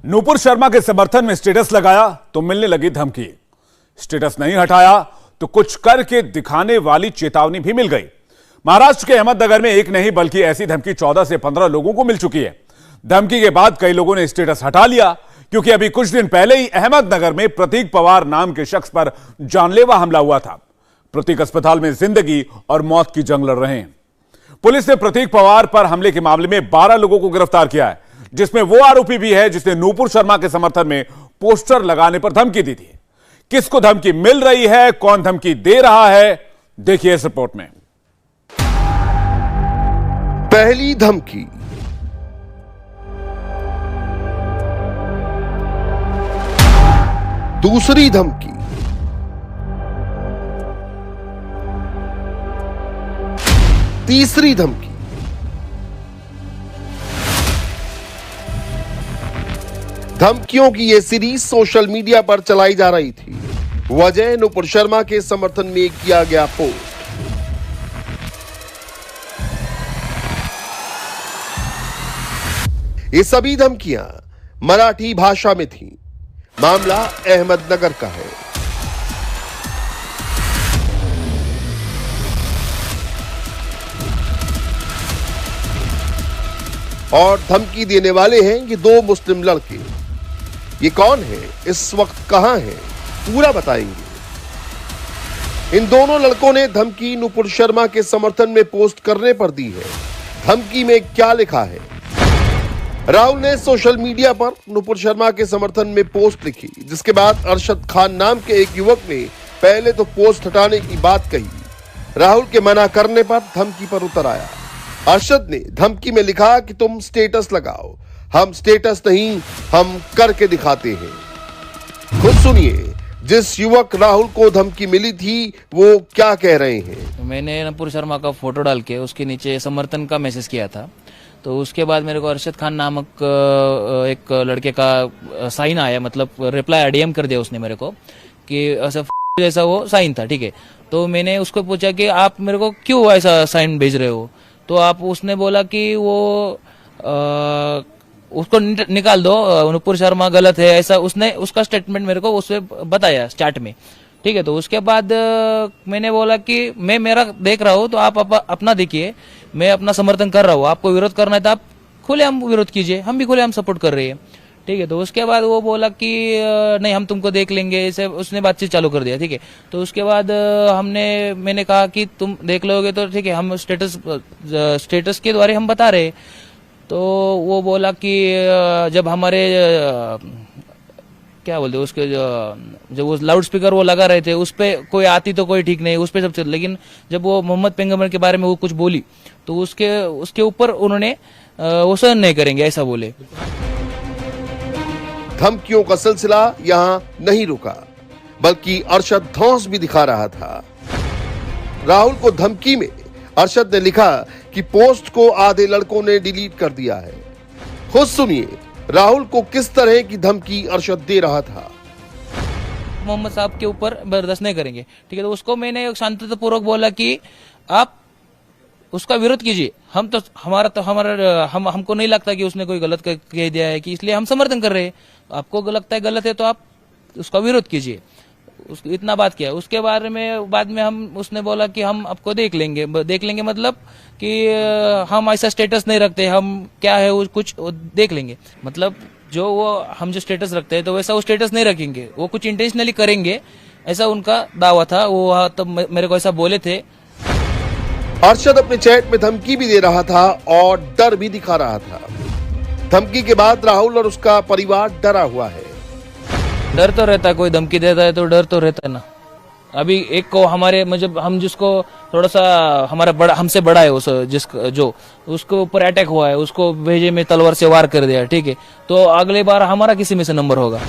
नूपुर शर्मा के समर्थन में स्टेटस लगाया तो मिलने लगी धमकी। स्टेटस नहीं हटाया तो कुछ करके दिखाने वाली चेतावनी भी मिल गई। महाराष्ट्र के अहमदनगर में एक नहीं बल्कि ऐसी धमकी 14 से 15 लोगों को मिल चुकी है। धमकी के बाद कई लोगों ने स्टेटस हटा लिया, क्योंकि अभी कुछ दिन पहले ही अहमदनगर में प्रतीक पवार नाम के शख्स पर जानलेवा हमला हुआ था। प्रतीक अस्पताल में जिंदगी और मौत की जंग लड़ रहे हैं। पुलिस ने प्रतीक पवार पर हमले के मामले में 12 लोगों को गिरफ्तार किया है, जिसमें वो आरोपी भी है जिसने नूपुर शर्मा के समर्थन में पोस्टर लगाने पर धमकी दी थी। किसको धमकी मिल रही है, कौन धमकी दे रहा है, देखिए इस रिपोर्ट में। पहली धमकी। दूसरी धमकी। तीसरी धमकी। धमकियों की यह सीरीज सोशल मीडिया पर चलाई जा रही थी। वजह नूपुर शर्मा के समर्थन में किया गया पोस्ट। ये सभी धमकियां मराठी भाषा में थीं। मामला अहमदनगर का है। और धमकी देने वाले हैं ये दो मुस्लिम लड़के। ये कौन है, इस वक्त कहां है, पूरा बताएंगे। इन दोनों लड़कों ने धमकी नूपुर शर्मा के समर्थन में पोस्ट करने पर दी है। धमकी में क्या लिखा है? राहुल ने सोशल मीडिया पर नूपुर शर्मा के समर्थन में पोस्ट लिखी, जिसके बाद अरशद खान नाम के एक युवक ने पहले तो पोस्ट हटाने की बात कही। राहुल के मना करने पर धमकी पर उतर आया। अरशद ने धमकी में लिखा कि तुम स्टेटस लगाओ। हम स्टेटस नहीं, हम करके दिखाते हैं। खुद सुनिए जिस युवक राहुल को धमकी मिली थी वो क्या कह रहे हैं। मैंने नूपुर शर्मा का फोटो डाल के उसके नीचे समर्थन का मैसेज किया था। तो उसके बाद मेरे को अरशद खान नामक एक लड़के का साइन आया, मतलब रिप्लाई डीएम कर दिया उसने मेरे को कि ऐसा जैसा वो साइन था। ठीक है, तो मैंने उसको पूछा कि आप मेरे को क्यों ऐसा साइन भेज रहे हो। तो उसने बोला कि वो उसको निकाल दो, नूपुर शर्मा गलत है, ऐसा उसने उसका स्टेटमेंट मेरे को उससे बताया स्टार्ट में। ठीक है, तो उसके बाद मैंने बोला कि मैं मेरा देख रहा हूँ तो आप अपना देखिए, मैं अपना समर्थन कर रहा हूँ। आपको विरोध करना है तो आप खुलेआम विरोध कीजिए, हम भी खुलेआम सपोर्ट कर रहे हैं। ठीक है, तो उसके बाद वो बोला कि नहीं हम तुमको देख लेंगे, ऐसे उसने बातचीत चालू कर दिया। ठीक है, तो उसके बाद मैंने कहा कि तुम देख लोगे तो ठीक है, हम स्टेटस के द्वारा हम बता रहे। तो वो बोला कि जब हमारे क्या बोलते उसके जब वो लाउड स्पीकर वो लगा रहे थे उस पे कोई आती तो कोई ठीक नहीं, उस पे सब चल। लेकिन जब वो मोहम्मद पैगंबर के बारे में वो कुछ बोली तो उसके ऊपर उन्होंने वो सहन नहीं करेंगे, ऐसा बोले। धमकियों का सिलसिला यहां नहीं रुका, बल्कि अरशद धौंस भी दिखा रहा था। राहुल को धमकी में अरशद ने लिखा कि पोस्ट को आधे लड़कों ने डिलीट कर दिया है। खुद सुनिए राहुल को किस तरह की धमकी अरशद दे रहा था। मोहम्मद साहब के ऊपर बर्दाश्त नहीं करेंगे। ठीक है, तो उसको मैंने शांतिपूर्वक बोला कि आप उसका विरोध कीजिए। हमको नहीं लगता कि उसने कोई गलत कह दिया है, कि इसलिए हम समर्थन कर रहे हैं। आपको लगता है गलत है तो आप उसका विरोध कीजिए। इतना बात किया। उसके बाद में उसने बोला कि हम आपको देख लेंगे मतलब कि हम ऐसा स्टेटस नहीं रखते, हम क्या है वो कुछ देख लेंगे। मतलब हम जो स्टेटस रखते हैं तो वैसा वो स्टेटस नहीं रखेंगे, वो कुछ इंटेंशनली करेंगे, ऐसा उनका दावा था। वो तब मेरे को ऐसा बोले थे। अरशद अपने चैट में धमकी भी दे रहा था और डर भी दिखा रहा था। धमकी के बाद राहुल और उसका परिवार डरा हुआ है। डर तो रहता है, कोई धमकी देता है तो डर तो रहता है ना। अभी एक को हम जिसको थोड़ा सा हमसे बड़ा है उसको ऊपर अटैक हुआ है, उसको भेजे में तलवार से वार कर दिया। ठीक है, तो अगली बार हमारा किसी में से नंबर होगा।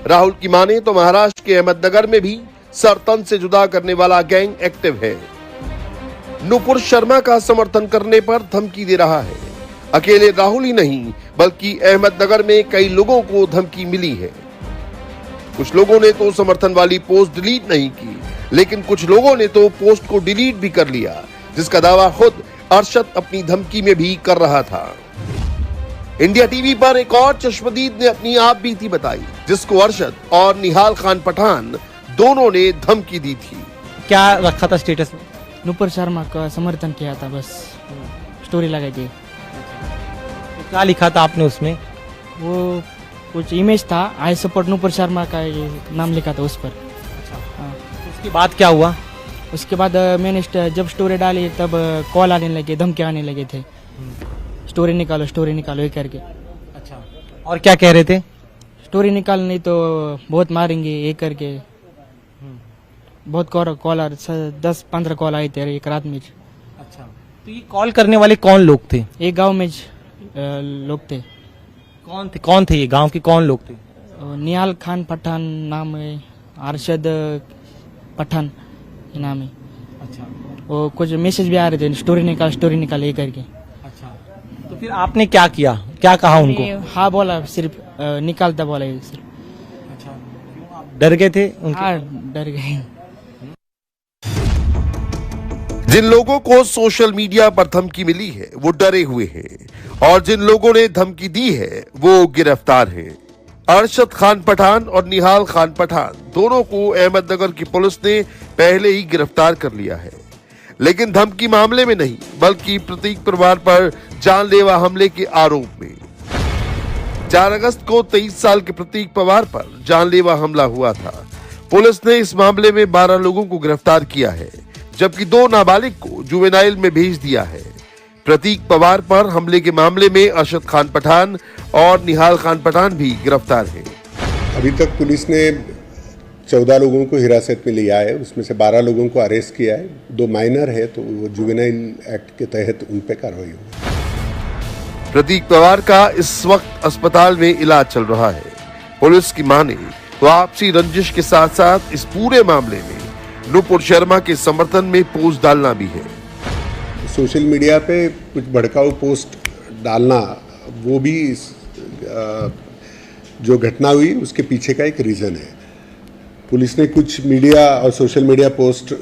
राहुल की माने तो महाराष्ट्र के अहमदनगर में भी सरतन से जुदा करने वाला गैंग एक्टिव है। नूपुर शर्मा का समर्थन करने पर धमकी दे रहा है। अकेले राहुल ही नहीं बल्कि अहमदनगर में कई लोगों को धमकी मिली है। कुछ लोगों ने तो समर्थन वाली पोस्ट डिलीट नहीं की, लेकिन कुछ लोगों ने तो पोस्ट को डिलीट भी कर लिया, जिसका दावा खुद अरशद अपनी धमकी में भी कर रहा था। इंडिया टीवी पर एक और चश्मदीद ने अपनी आप बीती बताई, जिसको अरशद और निहाल खान पठान दोनों ने धमकी दी थी। क्या रखा था स्टेटस में? नुपुर शर्मा का समर्थन किया था, बस स्टोरी लगाई थी। तो क्या लिखा था आपने उसमें? वो कुछ इमेज था, आई सपोर्ट नुपुर शर्मा का ये नाम लिखा था उस पर। हाँ। उसके बाद क्या हुआ? उसके बाद मैंने जब स्टोरी डाली तब कॉल आने लगे, धमकी आने लगे थे, स्टोरी निकालो ये करके। अच्छा, और क्या कह रहे थे? स्टोरी निकाल नहीं तो बहुत मारेंगे ये करके। बहुत कॉल 10-15 कॉल आए थे एक रात में। अच्छा, तो ये कॉल करने वाले कौन लोग थे? एक गांव में लोग थे। कौन थे ये गांव के कौन लोग थे? निहाल खान पठान नाम है, अरशद पठान नाम है। अच्छा, वो कुछ मैसेज भी आ रहे थे, स्टोरी निकाल ये करके। अच्छा, तो फिर आपने क्या किया, क्या कहा उनको? हाँ बोला, सिर्फ निकालता बोला सिर्फ। अच्छा, डर गए थे उनके? हाँ डर गए। जिन लोगों को सोशल मीडिया पर धमकी मिली है वो डरे हुए हैं और जिन लोगों ने धमकी दी है वो गिरफ्तार हैं। अरशद खान पठान और निहाल खान पठान दोनों को अहमदनगर की पुलिस ने पहले ही गिरफ्तार कर लिया है, लेकिन धमकी मामले में नहीं बल्कि प्रतीक परिवार पर जानलेवा हमले के आरोप में। 4 अगस्त को 23 साल के प्रतीक पवार पर जानलेवा हमला हुआ था। पुलिस ने इस मामले में 12 लोगों को गिरफ्तार किया है, जबकि 2 नाबालिग को जुवेनाइल में भेज दिया है। प्रतीक पवार पर हमले के मामले में अरशद खान पठान और निहाल खान पठान भी गिरफ्तार हैं। अभी तक पुलिस ने 14 लोगों को हिरासत में लिया है, उसमें से 12 लोगों को अरेस्ट किया है। 2 माइनर है तो वो जुवेनाइल एक्ट के तहत उन पर कार्रवाई होगी। प्रतीक पवार का इस वक्त अस्पताल में इलाज चल रहा है। पुलिस की माने तो आपसी रंजिश के साथ साथ इस पूरे मामले में नुपुर शर्मा के समर्थन में पोस्ट डालना भी है। सोशल मीडिया पे कुछ भड़काऊ पोस्ट डालना वो भी जो घटना हुई उसके पीछे का एक रीज़न है। पुलिस ने कुछ मीडिया और सोशल मीडिया पोस्ट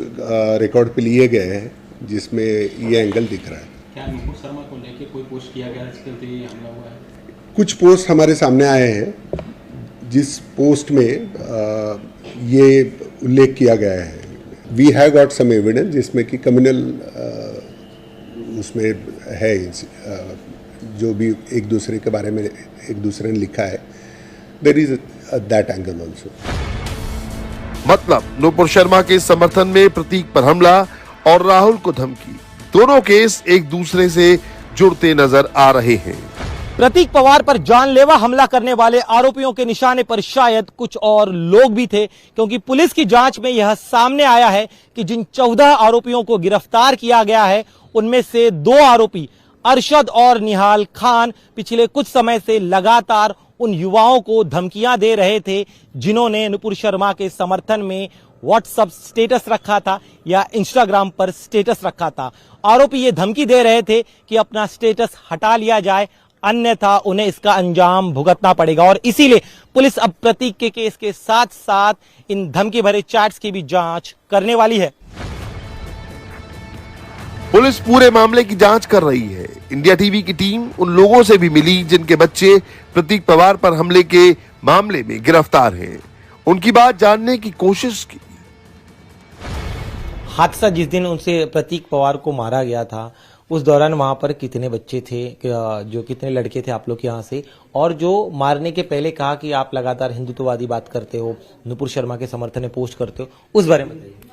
रिकॉर्ड पे लिए गए हैं जिसमें ये एंगल दिख रहा है। क्या नुपुर शर्मा को लेके कोई पोस्ट किया गया जिसके ऊपर ये हमला हुआ है? कुछ पोस्ट हमारे सामने आए हैं जिस पोस्ट में ये उल्लेख किया गया है। We have got some evidence जिसमें कि कम्युनल उसमें है, जो भी एक दूसरे के बारे में एक दूसरे ने लिखा है, there is that angle also. मतलब नुपुर शर्मा के समर्थन में प्रतीक पर हमला और राहुल को धमकी, दोनों केस एक दूसरे से जुड़ते नजर आ रहे हैं। प्रतीक पवार पर जानलेवा हमला करने वाले आरोपियों के निशाने पर शायद कुछ और लोग भी थे, क्योंकि पुलिस की जांच में यह सामने आया है कि जिन 14 आरोपियों को गिरफ्तार किया गया है उनमें से 2 आरोपी अरशद और निहाल खान पिछले कुछ समय से लगातार उन युवाओं को धमकियां दे रहे थे जिन्होंने नुपुर शर्मा के समर्थन में व्हाट्सएप स्टेटस रखा था या इंस्टाग्राम पर स्टेटस रखा था। आरोपी ये धमकी दे रहे थे कि अपना स्टेटस हटा लिया जाए, अन्यथा उन्हें इसका अंजाम भुगतना पड़ेगा। और इसीलिए पुलिस अब प्रतीक के केस के साथ साथ इन धमकी भरे चैट्स की भी जांच करने वाली है। पुलिस पूरे मामले की जांच कर रही है। इंडिया टीवी की टीम उन लोगों से भी मिली जिनके बच्चे प्रतीक पवार पर हमले के मामले में गिरफ्तार हैं। उनकी बात जानने की कोशिश की। हादसा जिस दिन उनसे प्रतीक पवार को मारा गया था उस दौरान वहां पर कितने बच्चे थे, जो कितने लड़के थे आप लोग के यहाँ से, और जो मारने के पहले कहा कि आप लगातार हिंदुत्ववादी बात करते हो, नुपुर शर्मा के समर्थन में पोस्ट करते हो, उस बारे में बताइए।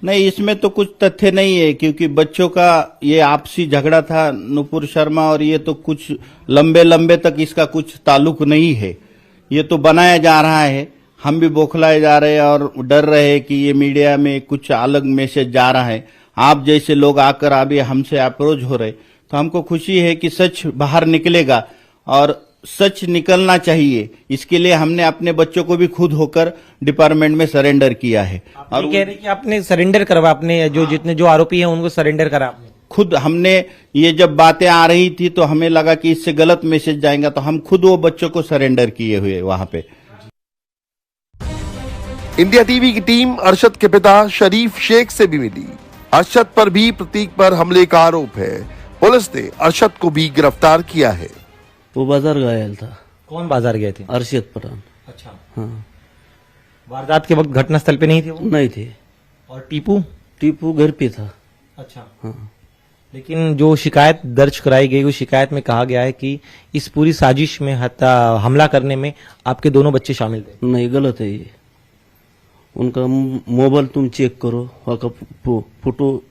नहीं, इसमें तो कुछ तथ्य नहीं है क्योंकि बच्चों का ये आपसी झगड़ा था नुपुर शर्मा और ये तो कुछ लंबे तक इसका कुछ ताल्लुक नहीं है। ये तो बनाया जा रहा है, हम भी बौखलाए जा रहे हैं और डर रहे हैं कि ये मीडिया में कुछ अलग मैसेज जा रहा है। आप जैसे लोग आकर अभी हमसे अप्रोच हो रहे, तो हमको खुशी है कि सच बाहर निकलेगा और सच निकलना चाहिए। इसके लिए हमने अपने बच्चों को भी खुद होकर डिपार्टमेंट में सरेंडर किया है। और कह रहे कि आपने सरेंडर करवा, अपने जो आरोपी हैं उनको सरेंडर करा आपने? खुद हमने, ये जब बातें आ रही थी तो हमें लगा कि इससे गलत मैसेज जाएगा, तो हम खुद वो बच्चों को सरेंडर किए हुए वहां पे। इंडिया टीवी की टीम अरशद के पिता शरीफ शेख से भी मिली। अरशद पर भी प्रतीक पर हमले का आरोप है। पुलिस ने अरशद को भी गिरफ्तार किया है। वो बाजार गया था। कौन बाजार गए थे? अरशद पठान। अच्छा, हाँ, वारदात के वक्त घटनास्थल पे नहीं थे वो? नहीं थे। और टीपू? टीपू घर पे था। अच्छा, हाँ, लेकिन जो शिकायत दर्ज कराई गई, उस शिकायत में कहा गया है कि इस पूरी साजिश में हमला करने में आपके दोनों बच्चे शामिल थे। नहीं, गलत है ये। उनका मोबाइल तुम चेक करो, वहाँ का फोटो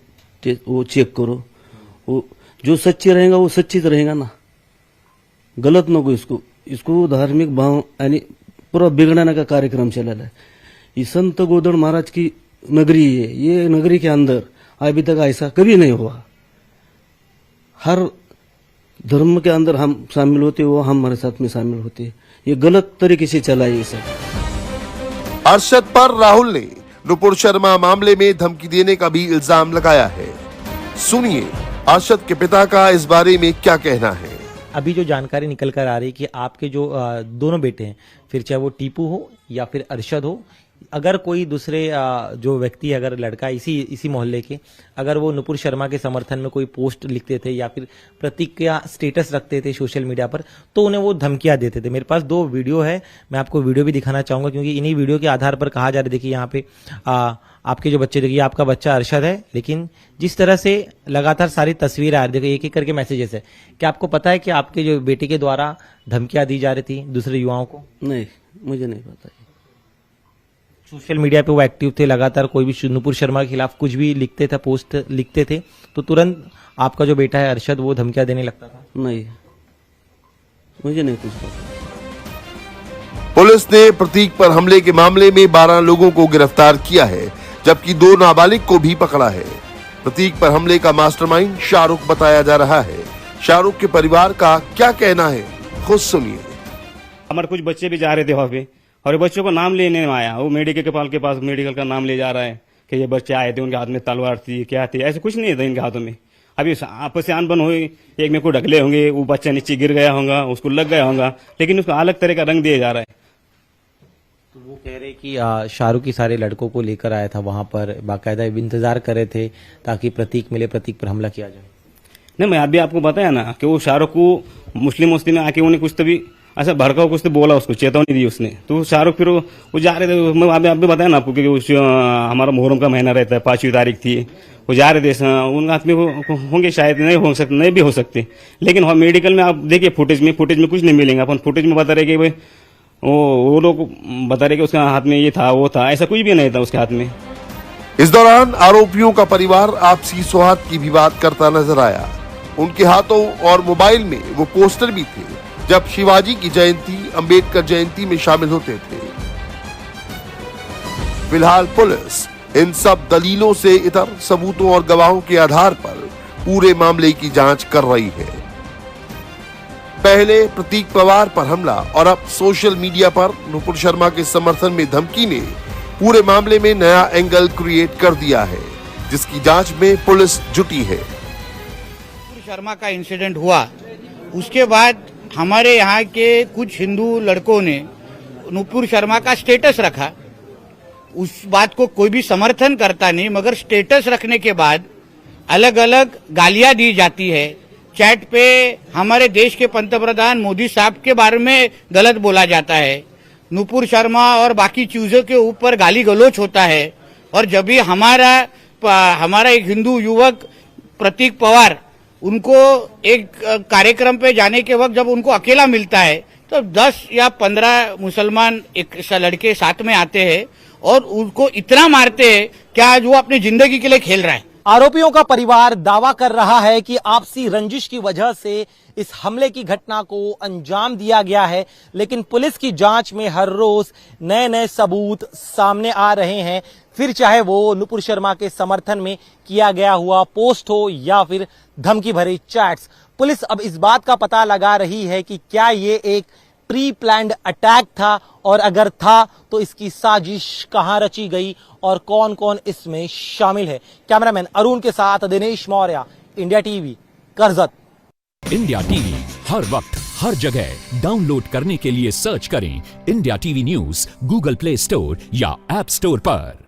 वो चेक करो, वो जो सच्चे रहेगा वो सच्ची तो रहेगा ना, गलत ना को इसको धार्मिक भाव यानी पूरा बिगड़ाने का कार्यक्रम चला है। ये संत गोदड़ महाराज की नगरी है, ये नगरी के अंदर अभी तक ऐसा कभी नहीं हुआ। हर धर्म के अंदर हम शामिल होते, वो हम हमारे साथ में शामिल होते। ये गलत तरीके से चला है ये सब। अरशद पर राहुल ने नुपुर शर्मा मामले में धमकी देने का भी इल्जाम लगाया है। सुनिए अरशद के पिता का इस बारे में क्या कहना है। अभी जो जानकारी निकल कर आ रही है कि आपके जो दोनों बेटे हैं, फिर चाहे वो टीपू हो या फिर अरशद हो, अगर कोई दूसरे जो व्यक्ति है, अगर लड़का इसी मोहल्ले के, अगर वो नुपुर शर्मा के समर्थन में कोई पोस्ट लिखते थे या फिर प्रतिक्रिया स्टेटस रखते थे सोशल मीडिया पर, तो उन्हें वो धमकियां देते थे। मेरे पास 2 वीडियो है, मैं आपको वीडियो भी दिखाना चाहूंगा, क्योंकि इन्हीं वीडियो के आधार पर कहा जा रहा है। देखिए यहाँ पे आपके जो बच्चे, देखिए आपका बच्चा अरशद है, लेकिन जिस तरह से लगातार सारी तस्वीरें आ रही, देखिए एक एक करके मैसेजेस है। क्या आपको पता है कि आपके जो बेटे के द्वारा धमकियां दी जा रही थी दूसरे युवाओं को? नहीं, मुझे नहीं पता। सोशल मीडिया पे वो एक्टिव थे, लगातार कोई भी नुपुर शर्मा के खिलाफ कुछ भी लिखते थे, पोस्ट लिखते थे, तो तुरंत आपका जो बेटा है अरशद वो धमकियां देने लगता था? नहीं, मुझे नहीं कुछ पता। पुलिस ने प्रतीक पर हमले के मामले में 12 लोगों को गिरफ्तार किया है, जबकि 2 नाबालिग को भी पकड़ा है। प्रतीक पर हमले का मास्टरमाइंड शाहरुख बताया जा रहा है। शाहरुख के परिवार का क्या कहना है, खुद सुनिए। हमारे कुछ बच्चे भी जा रहे थे वहाँ पे, और बच्चों को नाम लेने में आया, वो मेडिकल के पास मेडिकल का नाम ले जा रहा है कि ये बच्चे आए थे, उनके हाथ में तलवार थी, क्या थी, ऐसे कुछ नहीं था इनके हाथों में। अभी आपस से अनबन हुई, एक में को ढकले होंगे, वो बच्चा नीचे गिर गया होगा, उसको लग गया होगा, लेकिन उसको अलग तरह का रंग दिया जा रहा है। तो वो कह रहे कि शाहरुख की सारे लड़कों को लेकर आया था वहां पर, बाकायदा इंतजार कर रहे थे ताकि प्रतीक मिले, प्रतीक पर हमला किया जाए। नहीं, मैं अभी आपको बताया ना कि वो शाहरुख को मुस्लिम में आके उन्हें कुछ तो भी ऐसा भड़का, कुछ तो बोला, उसको चेतावनी दी उसने, तो शाहरुख फिर वो जा रहे थे। मैं अभी बताया ना आपको कि हमारा मुहर्रम का महीना रहता है, 5वीं तारीख थी, वो जा रहे थे। उन हाथ में होंगे, शायद नहीं हो सकते, नहीं भी हो सकते, लेकिन मेडिकल में आप देखिए फुटेज में कुछ नहीं मिलेगा। अपन फुटेज में बता रहे कि वो लोग बता रहे कि उसके हाथ में ये था, वो था, ऐसा कुछ भी नहीं था उसके हाथ में। इस दौरान आरोपियों का परिवार आपसी सौहार्द की भी बात करता नजर आया। उनके हाथों और मोबाइल में वो पोस्टर भी थे जब शिवाजी की जयंती, अंबेडकर जयंती में शामिल होते थे। फिलहाल पुलिस इन सब दलीलों से इतर सबूतों और गवाहों के आधार पर पूरे मामले की जांच कर रही है। पहले प्रतीक पवार पर हमला और अब सोशल मीडिया पर नुपुर शर्मा के समर्थन में धमकी ने पूरे मामले में नया एंगल क्रिएट कर दिया है, जिसकी जांच में पुलिस जुटी है। नुपुर शर्मा का इंसिडेंट हुआ, उसके बाद हमारे यहाँ के कुछ हिंदू लड़कों ने नुपुर शर्मा का स्टेटस रखा। उस बात को कोई भी समर्थन करता नहीं, मगर स्टेटस रखने के बाद अलग अलग गालियां दी जाती है। चैट पे हमारे देश के पंतप्रधान मोदी साहब के बारे में गलत बोला जाता है, नुपुर शर्मा और बाकी चीजों के ऊपर गाली गलौच होता है। और जब भी हमारा एक हिंदू युवक प्रतीक पवार, उनको एक कार्यक्रम पे जाने के वक्त जब उनको अकेला मिलता है, तो 10 या 15 मुसलमान एक लड़के साथ में आते हैं और उनको इतना मारते हैं कि आज वो अपनी जिंदगी के लिए खेल रहा है। आरोपियों का परिवार दावा कर रहा है कि आपसी रंजिश की वजह से इस हमले की घटना को अंजाम दिया गया है, लेकिन पुलिस की जांच में हर रोज नए नए सबूत सामने आ रहे हैं, फिर चाहे वो नुपुर शर्मा के समर्थन में किया गया हुआ पोस्ट हो या फिर धमकी भरे चैट्स। पुलिस अब इस बात का पता लगा रही है कि क्या ये एक प्री प्लान्ड अटैक था, और अगर था तो इसकी साजिश कहां रची गई और कौन कौन इसमें शामिल है। कैमरामैन अरुण के साथ Dinesh Maurya, India TV, Karjat. India TV हर वक्त हर जगह डाउनलोड करने के लिए सर्च करें India TV news Google Play Store या ऐप स्टोर पर।